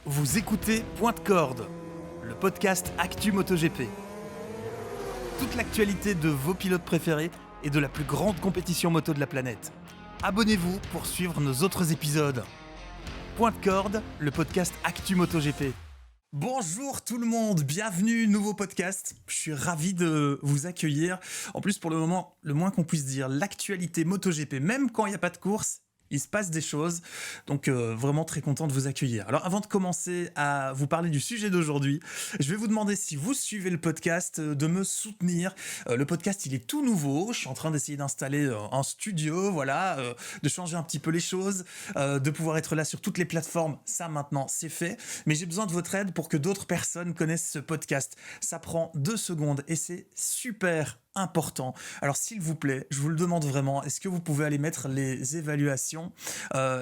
Vous écoutez Point de Corde, le podcast Actu MotoGP. Toute l'actualité de vos pilotes préférés et de la plus grande compétition moto de la planète. Abonnez-vous pour suivre nos autres épisodes. Point de Corde, le podcast Actu MotoGP. Bonjour tout le monde, bienvenue, nouveau podcast. Je suis ravi de vous accueillir. En plus, pour le moment, le moins qu'on puisse dire, l'actualité MotoGP, même quand il n'y a pas de course, il se passe des choses, donc vraiment très content de vous accueillir. Alors avant de commencer à vous parler du sujet d'aujourd'hui, je vais vous demander si vous suivez le podcast, de me soutenir. Le podcast il est tout nouveau, je suis en train d'essayer d'installer un studio, voilà, de changer un petit peu les choses, de pouvoir être là sur toutes les plateformes, ça maintenant c'est fait, mais j'ai besoin de votre aide pour que d'autres personnes connaissent ce podcast. Ça prend 2 secondes et c'est super important. Alors s'il vous plaît, je vous le demande vraiment, est-ce que vous pouvez aller mettre les évaluations,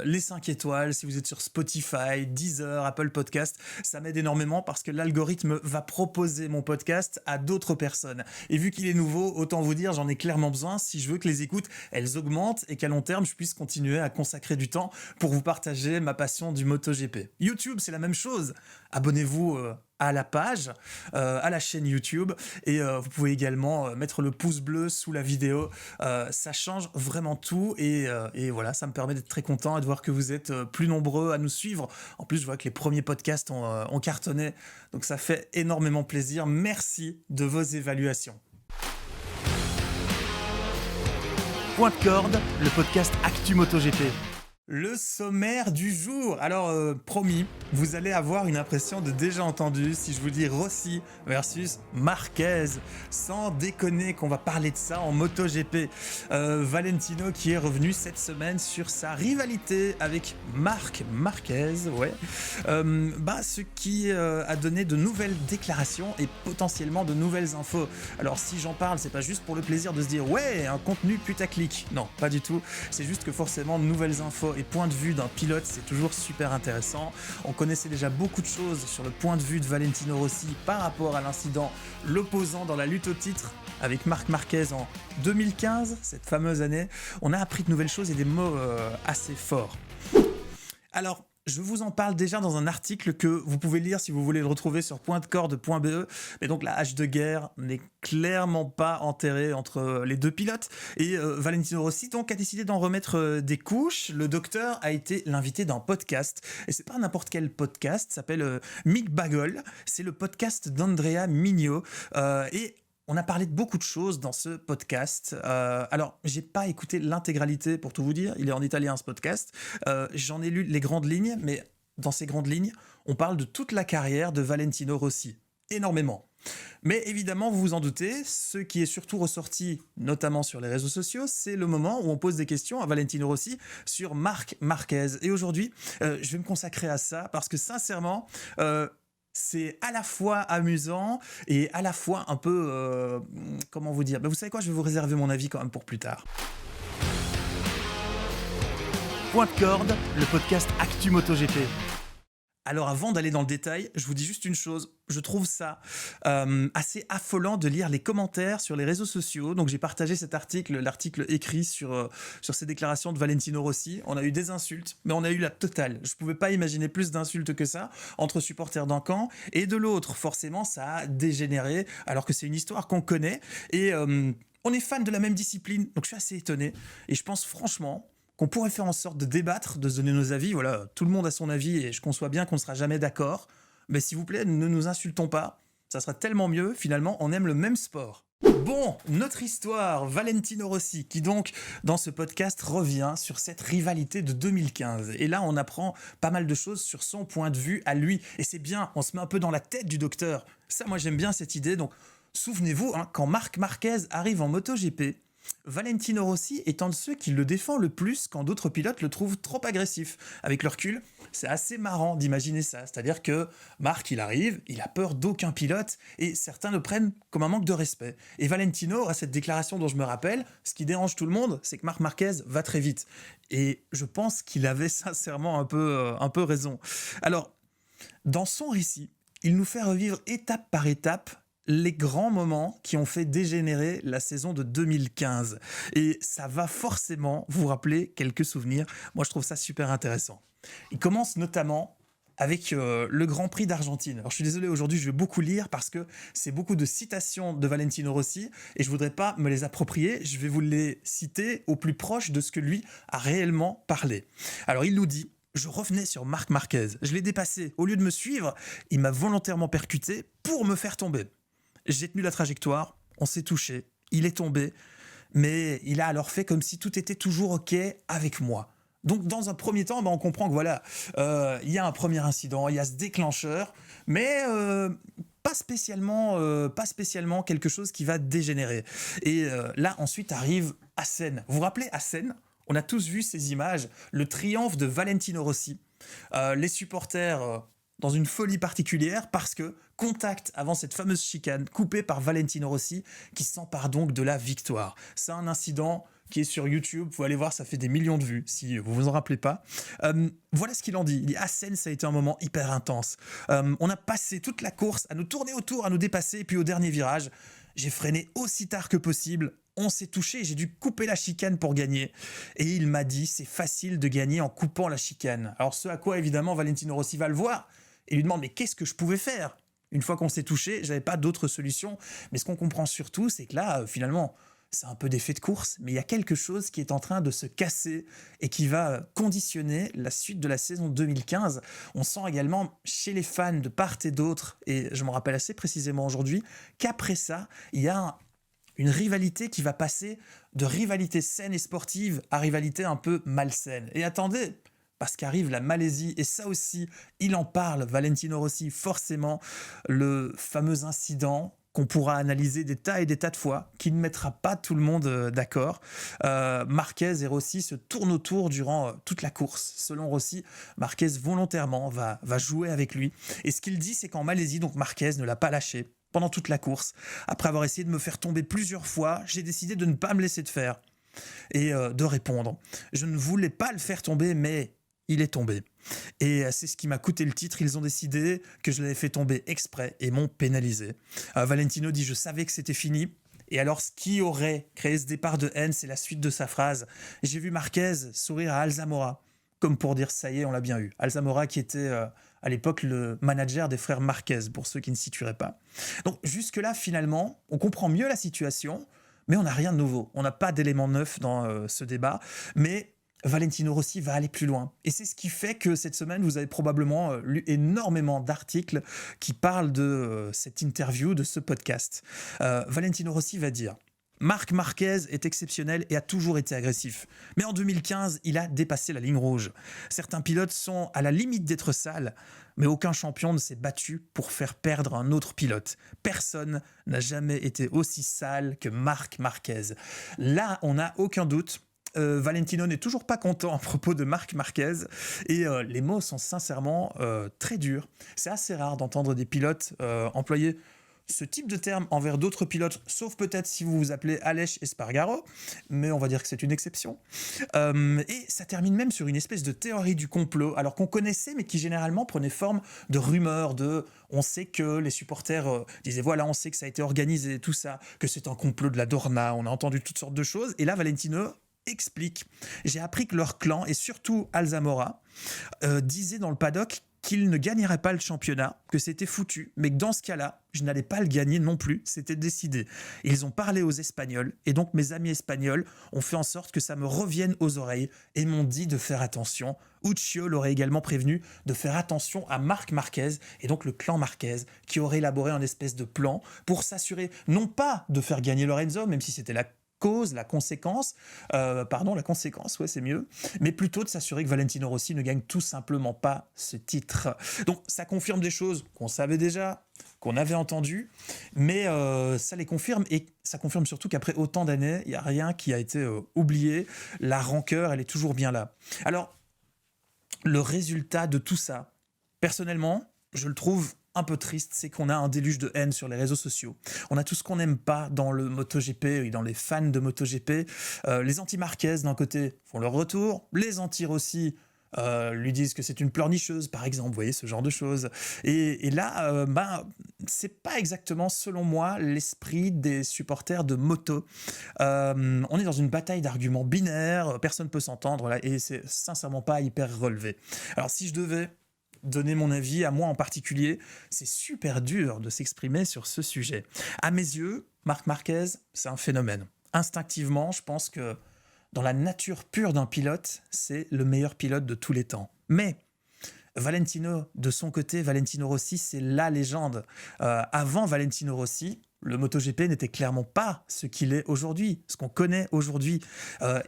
les 5 étoiles, si vous êtes sur Spotify, Deezer, Apple Podcast, ça m'aide énormément parce que l'algorithme va proposer mon podcast à d'autres personnes. Et vu qu'il est nouveau, autant vous dire, j'en ai clairement besoin si je veux que les écoutes, elles augmentent et qu'à long terme, je puisse continuer à consacrer du temps pour vous partager ma passion du MotoGP. YouTube, c'est la même chose. Abonnez-vous à la page, à la chaîne YouTube, et vous pouvez également mettre le pouce bleu sous la vidéo. Ça change vraiment tout, et voilà, ça me permet d'être très content et de voir que vous êtes plus nombreux à nous suivre. En plus, je vois que les premiers podcasts ont cartonné, donc ça fait énormément plaisir. Merci de vos évaluations. Point de Corde, le podcast Actu MotoGP. Le sommaire du jour. Alors, promis, vous allez avoir une impression de déjà entendu si je vous dis Rossi versus Marquez. Sans déconner qu'on va parler de ça en MotoGP. Valentino qui est revenu cette semaine sur sa rivalité avec Marc Marquez, ouais. Ce qui a donné de nouvelles déclarations et potentiellement de nouvelles infos. Alors, si j'en parle, c'est pas juste pour le plaisir de se dire ouais, un contenu putaclic. Non, pas du tout. C'est juste que forcément, de nouvelles infos et point de vue d'un pilote, c'est toujours super intéressant. On connaissait déjà beaucoup de choses sur le point de vue de Valentino Rossi par rapport à l'incident l'opposant dans la lutte au titre avec Marc Marquez en 2015, cette fameuse année. On a appris de nouvelles choses et des mots assez forts. Alors, je vous en parle déjà dans un article que vous pouvez lire si vous voulez le retrouver sur pointdecorde.be. Mais donc la hache de guerre n'est clairement pas enterrée entre les deux pilotes. Et Valentino Rossi donc a décidé d'en remettre des couches. Le docteur a été l'invité d'un podcast. Et c'est pas n'importe quel podcast, ça s'appelle Mick Bagel. C'est le podcast d'Andrea Mignot. Et on a parlé de beaucoup de choses dans ce podcast. Alors, j'ai pas écouté l'intégralité pour tout vous dire. Il est en italien ce podcast. J'en ai lu les grandes lignes, mais dans ces grandes lignes, on parle de toute la carrière de Valentino Rossi. Énormément. Mais évidemment, vous vous en doutez, ce qui est surtout ressorti, notamment sur les réseaux sociaux, c'est le moment où on pose des questions à Valentino Rossi sur Marc Marquez. Et aujourd'hui, je vais me consacrer à ça parce que sincèrement, c'est à la fois amusant et à la fois un peu... comment vous dire ? Vous savez quoi ? Je vais vous réserver mon avis quand même pour plus tard. Point de Corde, le podcast Actu MotoGP. Alors avant d'aller dans le détail, je vous dis juste une chose, je trouve ça assez affolant de lire les commentaires sur les réseaux sociaux. Donc j'ai partagé cet article, l'article écrit sur ces déclarations de Valentino Rossi. On a eu des insultes, mais on a eu la totale. Je ne pouvais pas imaginer plus d'insultes que ça entre supporters d'un camp et de l'autre. Forcément, ça a dégénéré, alors que c'est une histoire qu'on connaît. Et on est fan de la même discipline, donc je suis assez étonné. Et je pense franchement qu'on pourrait faire en sorte de débattre, de se donner nos avis. Voilà, tout le monde a son avis et je conçois bien qu'on ne sera jamais d'accord. Mais s'il vous plaît, ne nous insultons pas. Ça sera tellement mieux. Finalement, on aime le même sport. Bon, notre histoire, Valentino Rossi, qui donc, dans ce podcast, revient sur cette rivalité de 2015. Et là, on apprend pas mal de choses sur son point de vue à lui. Et c'est bien, on se met un peu dans la tête du docteur. Ça, moi, j'aime bien cette idée. Donc, souvenez-vous, quand Marc Marquez arrive en MotoGP, Valentino Rossi est un de ceux qui le défend le plus quand d'autres pilotes le trouvent trop agressif. Avec le recul, c'est assez marrant d'imaginer ça. C'est-à-dire que Marc, il arrive, il a peur d'aucun pilote et certains le prennent comme un manque de respect. Et Valentino a cette déclaration dont je me rappelle, ce qui dérange tout le monde, c'est que Marc Marquez va très vite. Et je pense qu'il avait sincèrement un peu raison. Alors, dans son récit, il nous fait revivre étape par étape les grands moments qui ont fait dégénérer la saison de 2015. Et ça va forcément vous rappeler quelques souvenirs. Moi, je trouve ça super intéressant. Il commence notamment avec le Grand Prix d'Argentine. Alors je suis désolé, aujourd'hui je vais beaucoup lire parce que c'est beaucoup de citations de Valentino Rossi et je voudrais pas me les approprier, je vais vous les citer au plus proche de ce que lui a réellement parlé. Alors il nous dit: je revenais sur Marc Marquez, je l'ai dépassé, au lieu de me suivre, il m'a volontairement percuté pour me faire tomber. J'ai tenu la trajectoire, on s'est touché, il est tombé, mais il a alors fait comme si tout était toujours OK avec moi. Donc dans un premier temps, on comprend que voilà, il y a un premier incident, il y a ce déclencheur, mais pas spécialement quelque chose qui va dégénérer. Et là ensuite arrive Assen. Vous vous rappelez Assen? On a tous vu ces images, le triomphe de Valentino Rossi, les supporters dans une folie particulière parce que contact avant cette fameuse chicane coupée par Valentino Rossi qui s'empare donc de la victoire. C'est un incident qui est sur YouTube, vous pouvez aller voir, ça fait des millions de vues, si vous vous en rappelez pas. Voilà ce qu'il en dit. Il dit: Assen, ça a été un moment hyper intense. On a passé toute la course à nous tourner autour, à nous dépasser, et puis au dernier virage, j'ai freiné aussi tard que possible. On s'est touché, j'ai dû couper la chicane pour gagner. Et il m'a dit: c'est facile de gagner en coupant la chicane. Alors ce à quoi évidemment Valentino Rossi va le voir et lui demande: mais qu'est-ce que je pouvais faire? Une fois qu'on s'est touché, j'avais pas d'autre solution. Mais ce qu'on comprend surtout, c'est que là, finalement, c'est un peu d'effet de course, mais il y a quelque chose qui est en train de se casser et qui va conditionner la suite de la saison 2015. On sent également chez les fans de part et d'autre, et je me rappelle assez précisément aujourd'hui, qu'après ça, il y a une rivalité qui va passer de rivalité saine et sportive à rivalité un peu malsaine. Et attendez, parce qu'arrive la Malaisie, et ça aussi, il en parle, Valentino Rossi, forcément, le fameux incident qu'on pourra analyser des tas et des tas de fois, qui ne mettra pas tout le monde d'accord. Marquez et Rossi se tournent autour durant toute la course. Selon Rossi, Marquez volontairement va jouer avec lui. Et ce qu'il dit, c'est qu'en Malaisie, donc Marquez ne l'a pas lâché pendant toute la course. Après avoir essayé de me faire tomber plusieurs fois, j'ai décidé de ne pas me laisser de faire et de répondre. Je ne voulais pas le faire tomber, mais il est tombé. Et c'est ce qui m'a coûté le titre. Ils ont décidé que je l'avais fait tomber exprès et m'ont pénalisé. Valentino dit: je savais que c'était fini. Et alors, ce qui aurait créé ce départ de haine, c'est la suite de sa phrase. J'ai vu Marquez sourire à Alzamora, comme pour dire: ça y est, on l'a bien eu. Alzamora qui était à l'époque le manager des frères Marquez, pour ceux qui ne s'y tueraient pas. Donc jusque-là, finalement, on comprend mieux la situation, mais on n'a rien de nouveau. On n'a pas d'éléments neufs dans ce débat, mais Valentino Rossi va aller plus loin. Et c'est ce qui fait que cette semaine, vous avez probablement lu énormément d'articles qui parlent de cette interview, de ce podcast. Valentino Rossi va dire: Marc Marquez est exceptionnel et a toujours été agressif. Mais en 2015, il a dépassé la ligne rouge. Certains pilotes sont à la limite d'être sales, mais aucun champion ne s'est battu pour faire perdre un autre pilote. Personne n'a jamais été aussi sale que Marc Marquez. Là, on n'a aucun doute. Valentino n'est toujours pas content à propos de Marc Marquez et les mots sont sincèrement très durs. C'est assez rare d'entendre des pilotes employer ce type de terme envers d'autres pilotes, sauf peut-être si vous vous appelez Aleix Espargaro, mais on va dire que c'est une exception. Et ça termine même sur une espèce de théorie du complot, alors qu'on connaissait, mais qui généralement prenait forme de rumeurs, on sait que les supporters disaient: voilà, on sait que ça a été organisé, tout ça, que c'est un complot de la Dorna, on a entendu toutes sortes de choses, et là Valentino explique: j'ai appris que leur clan, et surtout Alzamora, disait dans le paddock qu'il ne gagnerait pas le championnat, que c'était foutu, mais que dans ce cas-là, je n'allais pas le gagner non plus, c'était décidé. Ils ont parlé aux Espagnols, et donc mes amis espagnols ont fait en sorte que ça me revienne aux oreilles, et m'ont dit de faire attention. Uccio l'aurait également prévenu de faire attention à Marc Marquez, et donc le clan Marquez, qui aurait élaboré un espèce de plan pour s'assurer, non pas de faire gagner Lorenzo, même si c'était la conséquence, ouais, c'est mieux, mais plutôt de s'assurer que Valentino Rossi ne gagne tout simplement pas ce titre. Donc ça confirme des choses qu'on savait déjà, qu'on avait entendues, mais ça les confirme, et ça confirme surtout qu'après autant d'années, il n'y a rien qui a été oublié, la rancœur, elle est toujours bien là. Alors, le résultat de tout ça, personnellement, je le trouve un peu triste, c'est qu'on a un déluge de haine sur les réseaux sociaux. On a tout ce qu'on n'aime pas dans le MotoGP et dans les fans de MotoGP. Les anti-Marquez, d'un côté, font leur retour. Les anti-Rossi lui disent que c'est une pleurnicheuse, par exemple, vous voyez, ce genre de choses. Et là, c'est pas exactement, selon moi, l'esprit des supporters de moto. On est dans une bataille d'arguments binaires, personne ne peut s'entendre, là, et c'est sincèrement pas hyper relevé. Alors si je devais donner mon avis, à moi en particulier. C'est super dur de s'exprimer sur ce sujet. À mes yeux, Marc Marquez, c'est un phénomène. Instinctivement, je pense que dans la nature pure d'un pilote, c'est le meilleur pilote de tous les temps. Mais Valentino, de son côté, Valentino Rossi, c'est la légende. Avant Valentino Rossi, le MotoGP n'était clairement pas ce qu'il est aujourd'hui, ce qu'on connaît aujourd'hui.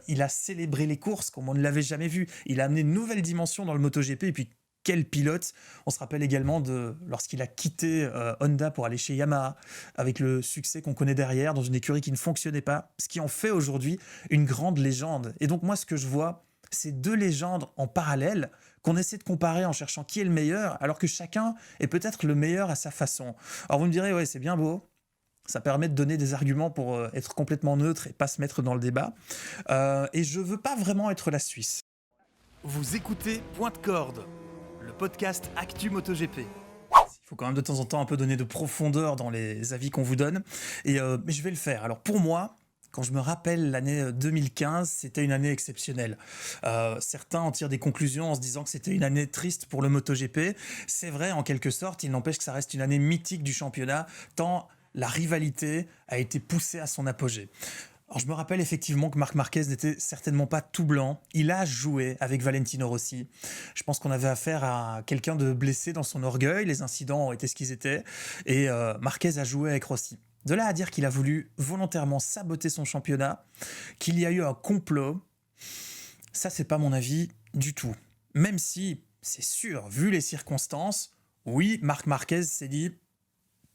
Il a célébré les courses comme on ne l'avait jamais vu. Il a amené une nouvelle dimension dans le MotoGP et puis quel pilote. On se rappelle également de lorsqu'il a quitté Honda pour aller chez Yamaha, avec le succès qu'on connaît derrière, dans une écurie qui ne fonctionnait pas, ce qui en fait aujourd'hui une grande légende. Et donc moi, ce que je vois, c'est deux légendes en parallèle qu'on essaie de comparer en cherchant qui est le meilleur, alors que chacun est peut-être le meilleur à sa façon. Alors vous me direz, ouais, c'est bien beau, ça permet de donner des arguments pour être complètement neutre et pas se mettre dans le débat. Et je veux pas vraiment être la Suisse. Vous écoutez Point de Corde, le podcast Actu MotoGP. Il faut quand même de temps en temps un peu donner de profondeur dans les avis qu'on vous donne. Mais je vais le faire. Alors pour moi, quand je me rappelle l'année 2015, c'était une année exceptionnelle. Certains en tirent des conclusions en se disant que c'était une année triste pour le MotoGP. C'est vrai en quelque sorte, il n'empêche que ça reste une année mythique du championnat, tant la rivalité a été poussée à son apogée. Alors je me rappelle effectivement que Marc Marquez n'était certainement pas tout blanc. Il a joué avec Valentino Rossi. Je pense qu'on avait affaire à quelqu'un de blessé dans son orgueil. Les incidents ont été ce qu'ils étaient. Et Marquez a joué avec Rossi. De là à dire qu'il a voulu volontairement saboter son championnat, qu'il y a eu un complot, ça c'est pas mon avis du tout. Même si, c'est sûr, vu les circonstances, oui, Marc Marquez s'est dit,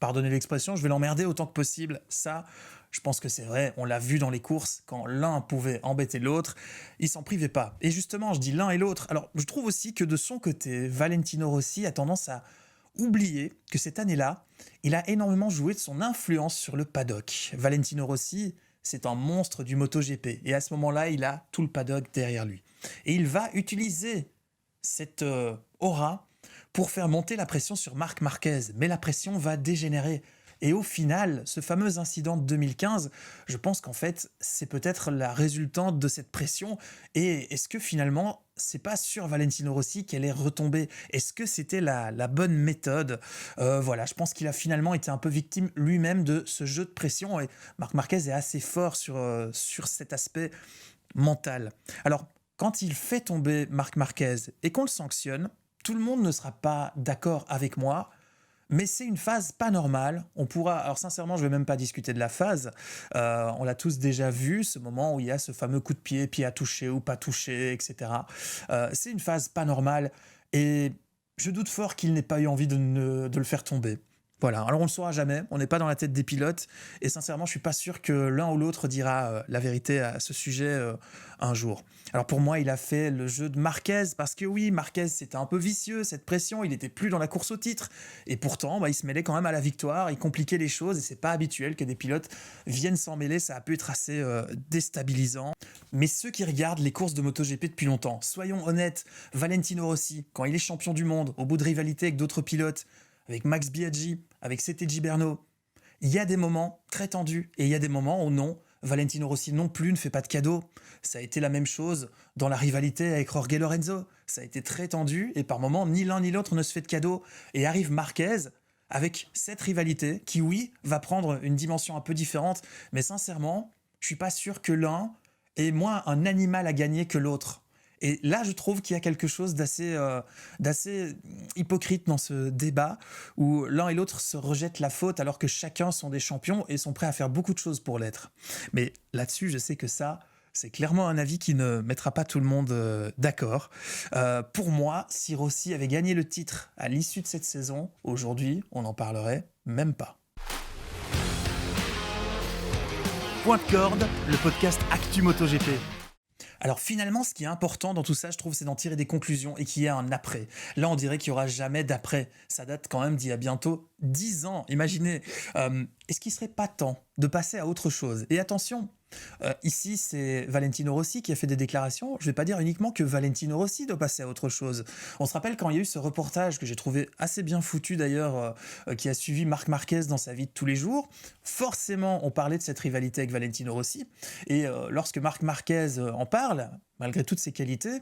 pardonnez l'expression, je vais l'emmerder autant que possible. Ça, je pense que c'est vrai, on l'a vu dans les courses, quand l'un pouvait embêter l'autre, il s'en privait pas. Et justement, je dis l'un et l'autre. Alors, je trouve aussi que de son côté, Valentino Rossi a tendance à oublier que cette année-là, il a énormément joué de son influence sur le paddock. Valentino Rossi, c'est un monstre du MotoGP. Et à ce moment-là, il a tout le paddock derrière lui. Et il va utiliser cette aura pour faire monter la pression sur Marc Marquez. Mais la pression va dégénérer. Et au final, ce fameux incident de 2015, je pense qu'en fait, c'est peut-être la résultante de cette pression. Et est-ce que finalement, c'est pas sur Valentino Rossi qu'elle est retombée? Est-ce que c'était la bonne méthode? Voilà, je pense qu'il a finalement été un peu victime lui-même de ce jeu de pression. Et Marc Marquez est assez fort sur cet aspect mental. Alors, quand il fait tomber Marc Marquez et qu'on le sanctionne, tout le monde ne sera pas d'accord avec moi. Mais c'est une phase pas normale. On pourra, alors sincèrement, je vais même pas discuter de la phase. On l'a tous déjà vu, ce moment où il y a ce fameux coup de pied à toucher ou pas toucher, etc. C'est une phase pas normale et je doute fort qu'il n'ait pas eu envie de le faire tomber. Voilà, alors on le saura jamais, on n'est pas dans la tête des pilotes et sincèrement je suis pas sûr que l'un ou l'autre dira la vérité à ce sujet un jour. Alors pour moi il a fait le jeu de Marquez parce que oui, Marquez c'était un peu vicieux cette pression, il était plus dans la course au titre et pourtant il se mêlait quand même à la victoire, il compliquait les choses et c'est pas habituel que des pilotes viennent s'en mêler, ça a pu être assez déstabilisant. Mais ceux qui regardent les courses de MotoGP depuis longtemps, soyons honnêtes, Valentino Rossi, quand il est champion du monde, au bout de rivalité avec d'autres pilotes, avec Max Biaggi, avec CT Gibernau. Il y a des moments très tendus et il y a des moments où non, Valentino Rossi non plus ne fait pas de cadeaux. Ça a été la même chose dans la rivalité avec Jorge Lorenzo. Ça a été très tendu et par moments, ni l'un ni l'autre ne se fait de cadeaux. Et arrive Marquez avec cette rivalité qui, oui, va prendre une dimension un peu différente. Mais sincèrement, je suis pas sûr que l'un ait moins un animal à gagner que l'autre. Et là, je trouve qu'il y a quelque chose d'assez hypocrite dans ce débat où l'un et l'autre se rejettent la faute alors que chacun sont des champions et sont prêts à faire beaucoup de choses pour l'être. Mais là-dessus, je sais que ça, c'est clairement un avis qui ne mettra pas tout le monde d'accord. Pour moi, si Rossi avait gagné le titre à l'issue de cette saison, aujourd'hui, on n'en parlerait même pas. Point de Corde, le podcast Actu MotoGP. Alors finalement, ce qui est important dans tout ça, je trouve, c'est d'en tirer des conclusions et qu'il y ait un après. Là, on dirait qu'il n'y aura jamais d'après. Ça date quand même d'il y a bientôt 10 ans, imaginez. Est-ce qu'il ne serait pas temps de passer à autre chose? Et attention, ici, c'est Valentino Rossi qui a fait des déclarations. Je ne vais pas dire uniquement que Valentino Rossi doit passer à autre chose. On se rappelle quand il y a eu ce reportage que j'ai trouvé assez bien foutu d'ailleurs, qui a suivi Marc Marquez dans sa vie de tous les jours. Forcément, on parlait de cette rivalité avec Valentino Rossi. Et lorsque Marc Marquez en parle, malgré toutes ses qualités,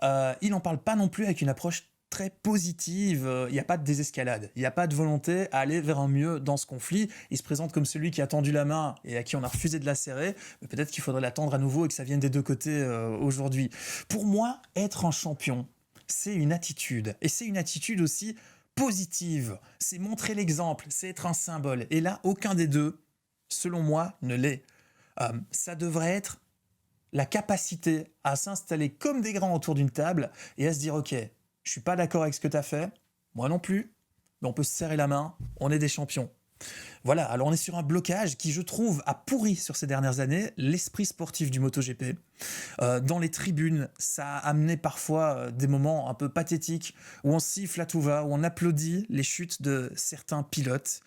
il n'en parle pas non plus avec une approche très positive, il n'y a pas de désescalade, il n'y a pas de volonté à aller vers un mieux dans ce conflit. Il se présente comme celui qui a tendu la main et à qui on a refusé de la serrer, mais peut-être qu'il faudrait l'attendre à nouveau et que ça vienne des deux côtés aujourd'hui. Pour moi, être un champion, c'est une attitude, et c'est une attitude aussi positive, c'est montrer l'exemple, c'est être un symbole, et là, aucun des deux, selon moi, ne l'est. Ça devrait être la capacité à s'installer comme des grands autour d'une table et à se dire « Ok, je suis pas d'accord avec ce que tu as fait, moi non plus, mais on peut se serrer la main, on est des champions. » Voilà, alors on est sur un blocage qui, je trouve, a pourri sur ces dernières années l'esprit sportif du MotoGP. Dans les tribunes, ça a amené parfois des moments un peu pathétiques où on siffle à tout va, où on applaudit les chutes de certains pilotes.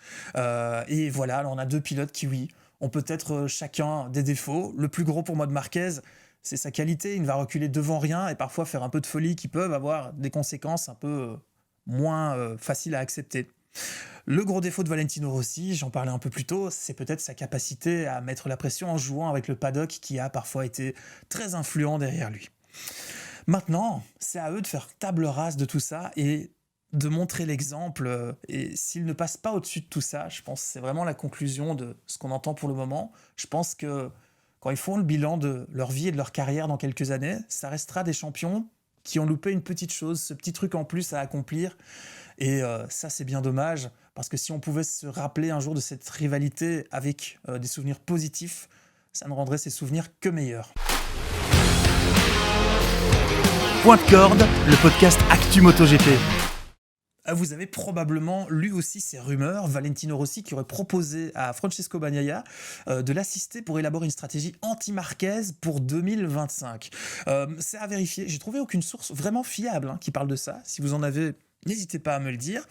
Et voilà, alors on a deux pilotes qui, oui, ont peut-être chacun des défauts. Le plus gros pour moi de Marquez, c'est sa qualité. Il ne va reculer devant rien et parfois faire un peu de folie qui peuvent avoir des conséquences un peu moins faciles à accepter. Le gros défaut de Valentino Rossi, j'en parlais un peu plus tôt, c'est peut-être sa capacité à mettre la pression en jouant avec le paddock qui a parfois été très influent derrière lui. Maintenant, c'est à eux de faire table rase de tout ça et de montrer l'exemple. Et s'ils ne passent pas au-dessus de tout ça, je pense que c'est vraiment la conclusion de ce qu'on entend pour le moment. Je pense que quand ils font le bilan de leur vie et de leur carrière dans quelques années, ça restera des champions qui ont loupé une petite chose, ce petit truc en plus à accomplir. Et ça, c'est bien dommage, parce que si on pouvait se rappeler un jour de cette rivalité avec des souvenirs positifs, ça ne rendrait ces souvenirs que meilleurs. Point de corde, le podcast Actu MotoGP. Vous avez probablement lu aussi ces rumeurs, Valentino Rossi qui aurait proposé à Francesco Bagnaia de l'assister pour élaborer une stratégie anti-Marquez pour 2025. C'est à vérifier, j'ai trouvé aucune source vraiment fiable qui parle de ça. Si vous en avez, n'hésitez pas à me le dire.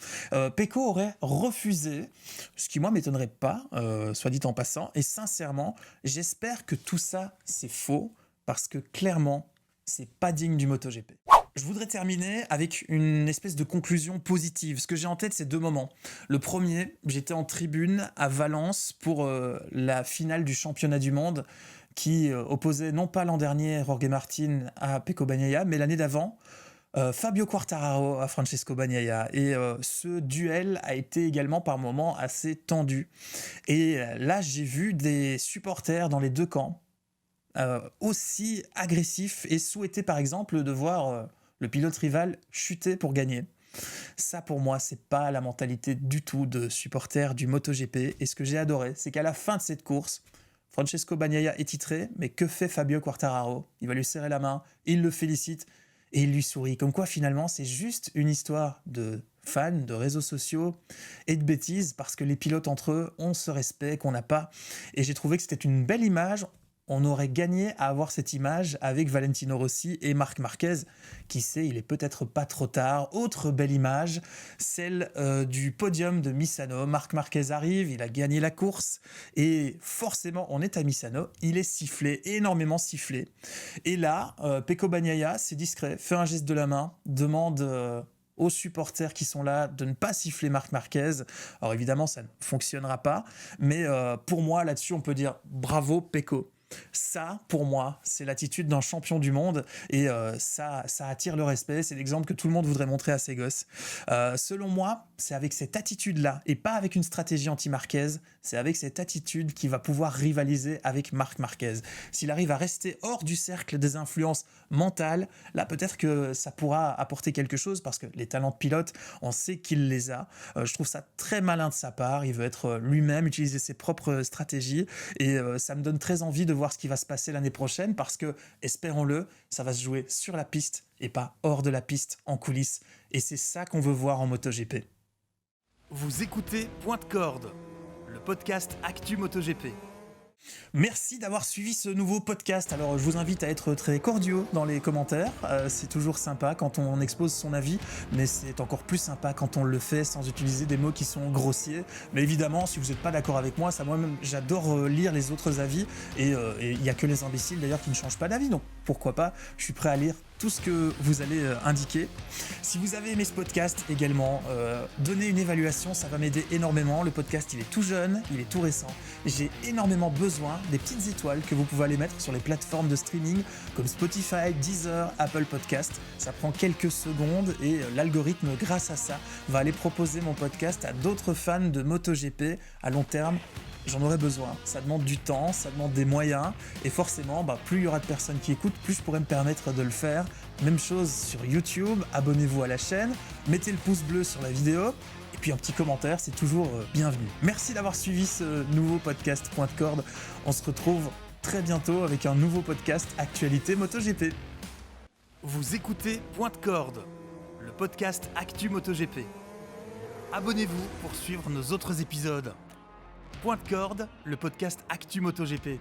Pecco aurait refusé, ce qui moi m'étonnerait pas, soit dit en passant, et sincèrement, j'espère que tout ça c'est faux, parce que clairement, c'est pas digne du MotoGP. Je voudrais terminer avec une espèce de conclusion positive. Ce que j'ai en tête, c'est deux moments. Le premier, j'étais en tribune à Valence pour la finale du championnat du monde qui opposait non pas l'an dernier Jorge Martin à Pecco Bagnaia, mais l'année d'avant, Fabio Quartararo à Francesco Bagnaia. Et ce duel a été également par moments assez tendu. Et là, j'ai vu des supporters dans les deux camps aussi agressifs et souhaiter par exemple de voir le pilote rival chuter pour gagner. Ça pour moi c'est pas la mentalité du tout de supporter du MotoGP, et ce que j'ai adoré c'est qu'à la fin de cette course, Francesco Bagnaia est titré, mais que fait Fabio Quartararo? Il va lui serrer la main, il le félicite et il lui sourit, comme quoi finalement c'est juste une histoire de fans, de réseaux sociaux et de bêtises, parce que les pilotes entre eux ont ce respect qu'on n'a pas, et j'ai trouvé que c'était une belle image. On aurait gagné à avoir cette image avec Valentino Rossi et Marc Marquez. Qui sait, il est peut-être pas trop tard. Autre belle image, celle du podium de Misano. Marc Marquez arrive, il a gagné la course et forcément, on est à Misano. Il est sifflé, énormément sifflé. Et là, Pecco Bagnaia, c'est discret, fait un geste de la main, demande aux supporters qui sont là de ne pas siffler Marc Marquez. Alors évidemment, ça ne fonctionnera pas, mais pour moi, là-dessus, on peut dire bravo Pecco. Ça, pour moi, c'est l'attitude d'un champion du monde et ça attire le respect. C'est l'exemple que tout le monde voudrait montrer à ses gosses. Selon moi, c'est avec cette attitude-là et pas avec une stratégie anti-Marquez, c'est avec cette attitude qu'il va pouvoir rivaliser avec Marc Marquez. S'il arrive à rester hors du cercle des influences mentales, là peut-être que ça pourra apporter quelque chose, parce que les talents de pilote, on sait qu'il les a. Je trouve ça très malin de sa part. Il veut être lui-même, utiliser ses propres stratégies et ça me donne très envie de voir ce qui va se passer l'année prochaine, parce que, espérons-le, ça va se jouer sur la piste et pas hors de la piste, en coulisses. Et c'est ça qu'on veut voir en MotoGP. Vous écoutez Point de corde, le podcast Actu MotoGP. Merci d'avoir suivi ce nouveau podcast. Alors je vous invite à être très cordiaux dans les commentaires, c'est toujours sympa quand on expose son avis, mais c'est encore plus sympa quand on le fait sans utiliser des mots qui sont grossiers. Mais évidemment, si vous n'êtes pas d'accord avec moi, ça moi-même j'adore lire les autres avis, et il n'y a que les imbéciles d'ailleurs qui ne changent pas d'avis, donc pourquoi pas, je suis prêt à lire tout ce que vous allez indiquer. Si vous avez aimé ce podcast également, donnez une évaluation, ça va m'aider énormément. Le podcast, il est tout jeune, il est tout récent. J'ai énormément besoin des petites étoiles que vous pouvez aller mettre sur les plateformes de streaming comme Spotify, Deezer, Apple Podcast. Ça prend quelques secondes et l'algorithme, grâce à ça, va aller proposer mon podcast à d'autres fans de MotoGP à long terme. J'en aurais besoin, ça demande du temps, ça demande des moyens et forcément plus il y aura de personnes qui écoutent, plus je pourrais me permettre de le faire. Même chose sur YouTube, abonnez-vous à la chaîne, mettez le pouce bleu sur la vidéo et puis un petit commentaire, c'est toujours bienvenu. Merci d'avoir suivi ce nouveau podcast Point de Corde, on se retrouve très bientôt avec un nouveau podcast Actualité MotoGP. Vous écoutez Point de Corde, le podcast Actu MotoGP. Abonnez-vous pour suivre nos autres épisodes. Point de Corde, le podcast Actu MotoGP.